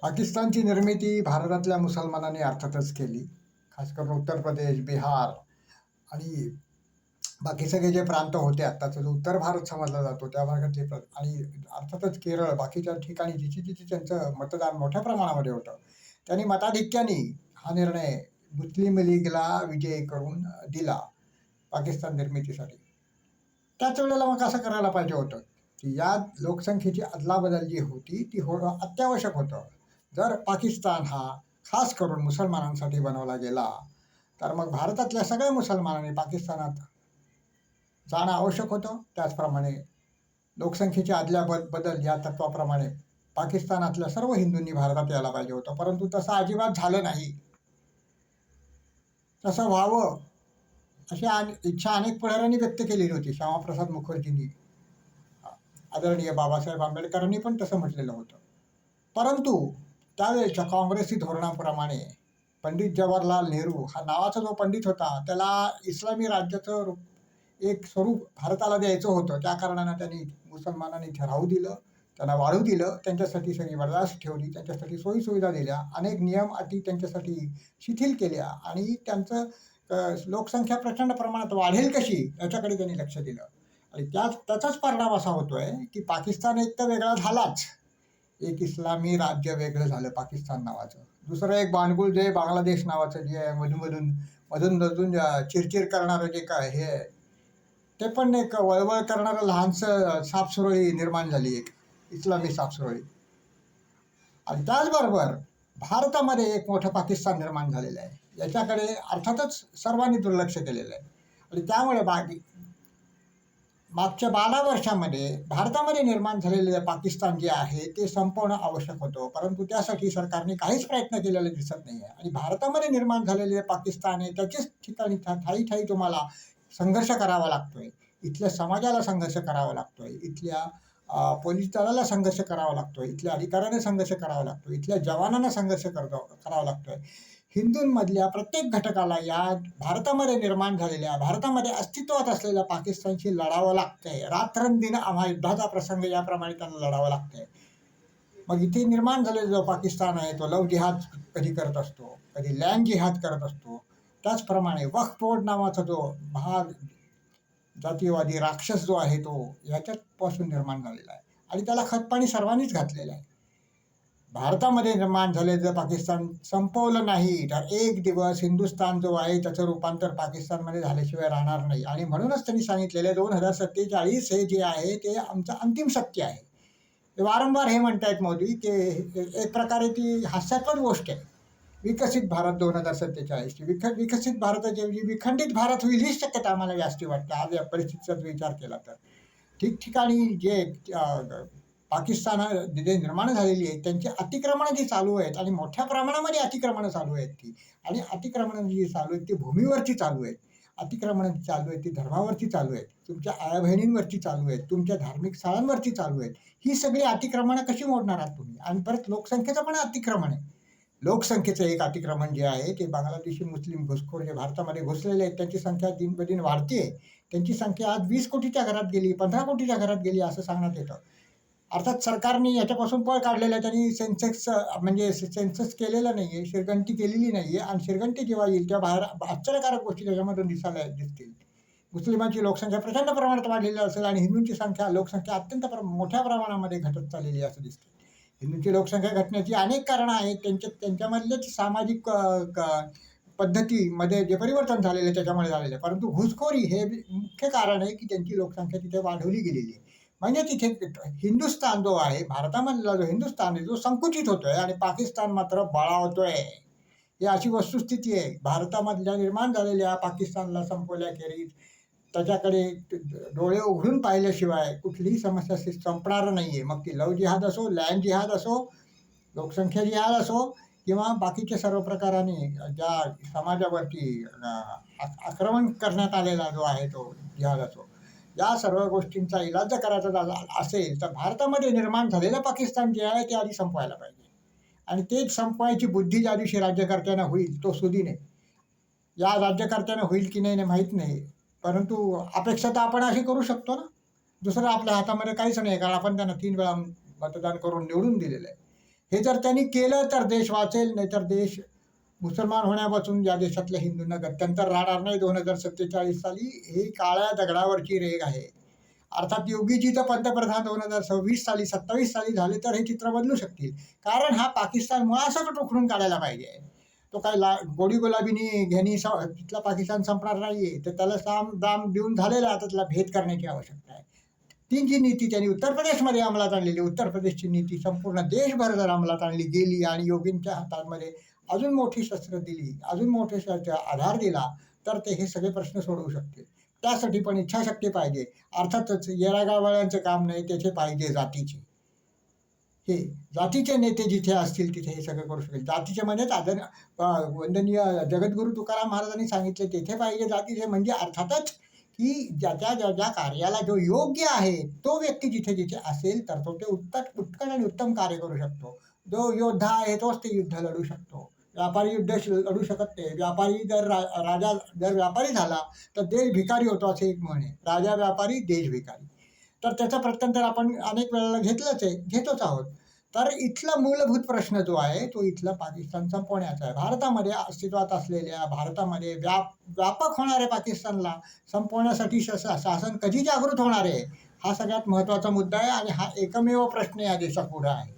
पाकिस्तानची निर्मिती भारतातल्या मुसलमानांनी अर्थातच केली. खास करून उत्तर प्रदेश, बिहार आणि बाकी सगळे जे प्रांत होते आत्ताचा जो उत्तर भारत समजला जातो त्या भागातले आणि अर्थातच केरळ, बाकीच्या ठिकाणी जिथे-जिथे त्यांचं मतदान मोठ्या प्रमाणामध्ये होतं. त्यांनी मताधिक्याने हा निर्णय मुस्लिम लीगला विजयी करून दिला पाकिस्तान निर्मितीसाठी. त्याच वेळेला मग असं करायला पाहिजे होतं, की या लोकसंख्येची अदलाबदल जी होती ती होणं अत्यावश्यक होतं. जर पाकिस्तान हा खास करून मुसलमानांसाठी बनवला गेला, तर मग भारतातल्या सगळ्या मुसलमानांनी पाकिस्तानात जाणं आवश्यक होतं. त्याचप्रमाणे लोकसंख्येच्या बदल या तत्वाप्रमाणे पाकिस्तानातल्या सर्व हिंदूंनी भारतात यायला पाहिजे होतं. परंतु तसं अजिबात झालं नाही. तसं व्हावं अशी इच्छा अनेक पुढाऱ्यांनी व्यक्त केलेली होती. श्यामाप्रसाद मुखर्जींनी, आदरणीय बाबासाहेब आंबेडकरांनी पण तसं म्हटलेलं होतं. परंतु त्यावेळेच्या काँग्रेसी धोरणाप्रमाणे पंडित जवाहरलाल नेहरू हा नावाचा जो पंडित होता, त्याला इस्लामी राज्याचं एक स्वरूप भारताला द्यायचं होतं. त्या कारणानं त्यांनी मुसलमानांनी इथे राहू दिलं, त्यांना वाढू दिलं, त्यांच्यासाठी सगळी बर्दाश्त ठेवली, त्यांच्यासाठी सोयीसुविधा दिल्या, अनेक नियम अटी त्यांच्यासाठी शिथिल केल्या आणि त्यांचं लोकसंख्या प्रचंड प्रमाणात वाढेल कशी याच्याकडे त्यांनी लक्ष दिलं. आणि त्याचाच परिणाम असा होतोय, की पाकिस्तान एक तर वेगळा झालाच. एक इस्लामी राज्य वेगळं झालं पाकिस्तान नावाचं. दुसरं एक बाणगुळ जे बांगलादेश नावाचं जे आहे मधून-मधून चिरचिर करणारं जे काय हे आहे, ते पण एक वळवळ करणारं लहानसं सापसुरळी निर्माण झाली एक इस्लामी सापसुरळी. आणि त्याचबरोबर भारतामध्ये एक मोठं पाकिस्तान निर्माण झालेलं आहे. याच्याकडे अर्थातच सर्वांनी दुर्लक्ष केलेलं आहे. आणि त्यामुळे मागच्या 12 वर्षामध्ये भारतामध्ये निर्माण झालेले पाकिस्तान जे आहे ते संपवणं आवश्यक होतं. परंतु त्यासाठी सरकारने काहीच प्रयत्न केलेले दिसत नाही आहे. आणि भारतामध्ये निर्माण झालेले पाकिस्तान आहे त्याच्याच ठिकाणी ठायी तुम्हाला संघर्ष करावा लागतोय. इथल्या समाजाला संघर्ष करावा लागतोय. इथल्या पोलीस दलाला संघर्ष करावा लागतोय. इथल्या अधिकाऱ्यांना संघर्ष करावा लागतोय. इथल्या जवानांना संघर्ष करावा लागतोय. हिंदूंमधल्या प्रत्येक घटकाला या भारतामध्ये निर्माण झालेल्या, भारतामध्ये अस्तित्वात असलेल्या पाकिस्तानशी लढावं लागतंय. रात्रंदिन आम्हा युद्धाचा प्रसंग याप्रमाणे त्यांना लढावं लागतंय. मग इथे निर्माण झालेला जो पाकिस्तान आहे तो लव्ह जिहाद कधी करत असतो, कधी लँड जिहाद करत असतो. त्याचप्रमाणे वक्फ बोर्ड नावाचा जो जातीयवादी राक्षस जो आहे तो ह्याच्यापासून निर्माण झालेला आहे आणि त्याला खतपाणी सर्वांनीच घातलेलं आहे. भारतामध्ये निर्माण झालेलं पाकिस्तान संपवलं नाही तर एक दिवस हिंदुस्थान जो आहे त्याचं रूपांतर पाकिस्तानमध्ये झाल्याशिवाय राहणार नाही. आणि म्हणूनच त्यांनी सांगितलेलं 2047 हे जे आहे ते आमचं अंतिम सत्य आहे. ते वारंवार हे म्हणतायत मोदी, की एक प्रकारे ती हास्यास्पद गोष्ट आहे. विकसित भारत 2047ची विकसित भारताच्या ऐवजी विखंडित भारत होईल हीच शक्यता आम्हाला जास्ती वाटते आज या परिस्थितीचा विचार केला तर. ठिकठिकाणी जे पाकिस्तान जे निर्माण झालेली आहेत त्यांची अतिक्रमणं जी चालू आहेत आणि मोठ्या प्रमाणामध्ये अतिक्रमणं चालू आहेत ती. आणि अतिक्रमणं जी चालू आहेत ती भूमीवरची चालू आहेत. अतिक्रमणं जी चालू आहेत ती धर्मावरची चालू आहेत. तुमच्या आया-बहिणींवरची चालू आहेत. तुमच्या धार्मिक स्थळांवरची चालू आहेत. ही सगळी अतिक्रमणं कशी मोडणार आहात तुम्ही? आणि परत लोकसंख्येचं पण अतिक्रमण आहे. लोकसंख्येचं एक अतिक्रमण जे आहे ते बांगलादेशी मुस्लिम घुसखोर जे भारतामध्ये घुसलेले आहेत त्यांची संख्या दिन वाढते. त्यांची संख्या आज 20 कोटीच्या घरात गेली, 15 कोटीच्या घरात गेली असं सांगण्यात येतं. अर्थात सरकारने याच्यापासून पळ काढलेला आहे. त्यांनी म्हणजे सेन्सस केलेलं नाहीये, शिरगंटी केलेली नाहीये आणि शिरगंटी जेव्हा येईल तेव्हा बाहेर आश्चर्यकारक गोष्टी त्याच्यामधून दिसतील. मुस्लिमांची लोकसंख्या प्रचंड प्रमाणात वाढलेली असेल आणि हिंदूंची लोकसंख्या अत्यंत मोठ्या प्रमाणामध्ये घटत चाललेली असं दिसते. हिंदूंची लोकसंख्या घटण्याची अनेक कारणं आहेत. त्यांच्यामधलेच सामाजिक पद्धतीमध्ये जे परिवर्तन झालेलं आहे त्याच्यामुळे झालेलं आहे. परंतु घुसखोरी हे मुख्य कारण आहे की त्यांची लोकसंख्या तिथे वाढवली गेलेली आहे. म्हणजे तिथे हिंदुस्थान जो आहे, भारतामधला जो हिंदुस्थान आहे, तो संकुचित होतोय आणि पाकिस्तान मात्र बळावतोय. ही अशी वस्तुस्थिती आहे. भारतामधल्या निर्माण झालेल्या पाकिस्तानला संपवल्याखेरीज त्याच्याकडे डोळे उघडून पाहिल्याशिवाय कुठलीही समस्या संपणार नाहीये. मग ती लव्ह जिहाद असो, लँड जिहाद असो, लोकसंख्या जिहाद असो किंवा बाकीच्या सर्व प्रकाराने ज्या समाजावरती आक्रमण करण्यात आलेला जो आहे तो जिहाद असो. या सर्व गोष्टींचा इलाज जर करायचा झाला असेल तर भारतामध्ये निर्माण झालेलं पाकिस्तान जे आहे ते आधी संपवायला पाहिजे. आणि तेच संपवायची बुद्धी ज्या दिवशी राज्यकर्त्यांना होईल तो सुदीन आहे. या राज्यकर्त्यांना होईल की नाही माहीत नाही. परंतु अपेक्षा तर आपण अशी करू शकतो ना. दुसरं आपल्या हातामध्ये काहीच नाही कारण आपण त्यांना 3 वेळा मतदान करून निवडून दिलेलं आहे. हे जर त्यांनी केलं तर देश वाचेल, नाहीतर देश मुसलमान होण्यापासून या देशातल्या हिंदूंना गत्यंतर राहणार नाही. 2047 साली ही काळ्या दगडावरची रेघ आहे. अर्थात योगीजी तर पंतप्रधान 2026 साली 27 साली झाले तर हे चित्र बदलू शकतील. कारण हा पाकिस्तान मुळासकट उखडून काढायला पाहिजे. तो काय गोडी गुलाबीनी घेणी तिथला पाकिस्तान संपणार नाहीये. तर त्याला साम दाम देऊन झालेला, आता त्याला भेद करण्याची आवश्यकता आहे. ती जी नीती त्यांनी उत्तर प्रदेशमध्ये अंमलात आणलेली, उत्तर प्रदेशची नीती संपूर्ण देशभर जर अंमलात आणली गेली आणि योगींच्या हातामध्ये अजून मोठी शस्त्र दिली, अजून मोठे आधार दिला, तर ते हे सगळे प्रश्न सोडवू शकतील. त्यासाठी पण इच्छाशक्ती पाहिजे. अर्थातच येरागावाळ्यांचं काम नाही, त्याचे पाहिजे जातीचे. हे जातीचे नेते जिथे असतील तिथे हे सगळं करू शकेल. जातीचे म्हणजेच वंदनीय जगद्गुरू तुकाराम महाराजांनी सांगितले तेथे पाहिजे जातीचे, म्हणजे अर्थातच की ज्याच्या ज्या ज्या कार्याला जो योग्य आहे तो व्यक्ती जिथे जिथे असेल तर तो ते उत्कट आणि उत्तम कार्य करू शकतो. जो योद्धा आहे तोच ते युद्ध लढू शकतो. व्यापारी युद्ध लढू शकत नाही. व्यापारी राजा जर व्यापारी झाला तर देश भिकारी होतो, असे एक म्हण आहे. राजा व्यापारी, देश भिकारी. तर त्याचं प्रत्यंतर आपण अनेक वेळेला घेतोच आहोत. तर इथला मूलभूत प्रश्न जो आहे तो इथला पाकिस्तान संपवण्याचा आहे. भारतामध्ये अस्तित्वात असलेल्या, भारतामध्ये व्यापक होणाऱ्या पाकिस्तानला संपवण्यासाठी शासन कधी जागृत होणार आहे, हा सगळ्यात महत्त्वाचा मुद्दा आहे आणि हा एकमेव प्रश्न या देशापुढे आहे.